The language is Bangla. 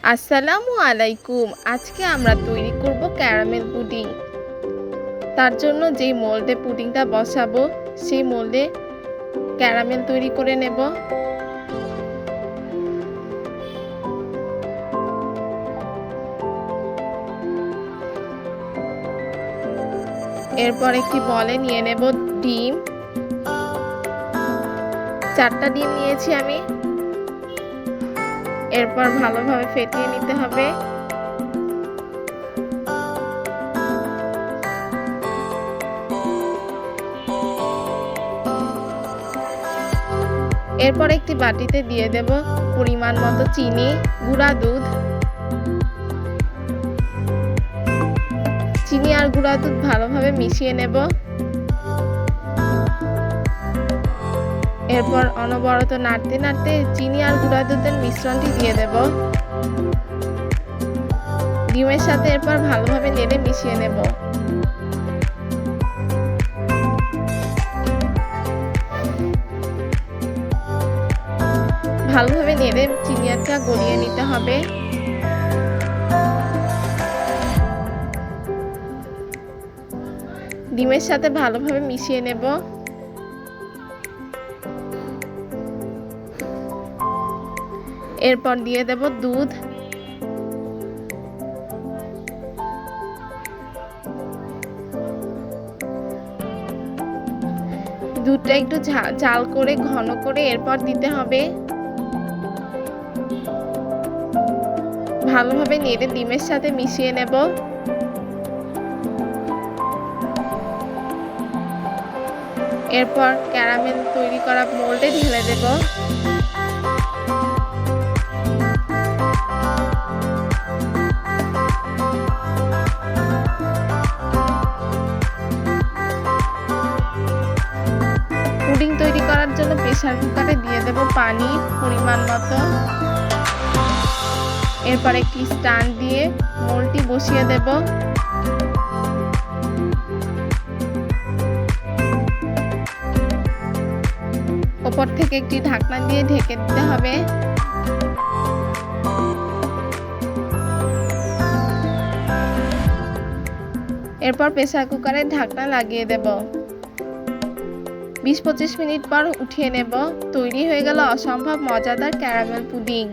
আসসালামু আলাইকুম। আজকে আমরা তৈরি করব ক্যারামেল পুডিং। তার জন্য যেই মোল্ডে পুডিংটা বসাবো সেই মোল্ডে ক্যারামেল তৈরি করে নেব। এরপর একটি বলে নিয়ে নেব ডিম। 4টা ডিম নিয়েছি আমি। এরপর ভালোভাবে ফেটিয়ে নিতে হবে। এরপর একটি বাটিতে দিয়ে দেব পরিমাণ মতো চিনি, গুঁড়া দুধ। চিনি আর গুঁড়া দুধ ভালোভাবে মিশিয়ে নেব। এরপর অনবরত নাড়তে নাড়তে চিনি আর গুঁড়া দুধের মিশ্রণটি দিয়ে দেব। ডিমের সাথে এরপর ভালোভাবে নেড়ে মিশিয়ে নেব। ভালোভাবে নেড়ে চিনিটা গলিয়ে নিতে হবে। ডিমের সাথে ভালোভাবে মিশিয়ে নেব। এরপর দিয়ে দেব দুধ। দুধটা একটু জাল করে ঘন করে এরপর দিতে হবে। ভালোভাবে নেড়ে ডিমের সাথে মিশিয়ে নেব। এরপর ক্যারামেল তৈরি করা মোল্ডে ঢেলে দেব। পুডিং তৈরি করার জন্য প্রেসার কুকারে দিয়ে দেব পানি পরিমাণ মতো। এরপর একটি স্ট্যান্ড দিয়ে মোল্ডটি বসিয়ে দেব। উপর থেকে একটি ঢাকনা দিয়ে ঢেকে দিতে হবে। এরপর প্রেসার কুকারের ঢাকনা লাগিয়ে দেব। 20-25 মিনিট পর উঠিয়ে নেব। তৈরি হয়ে গেল অসম্ভব মজাদার ক্যারামেল পুডিং।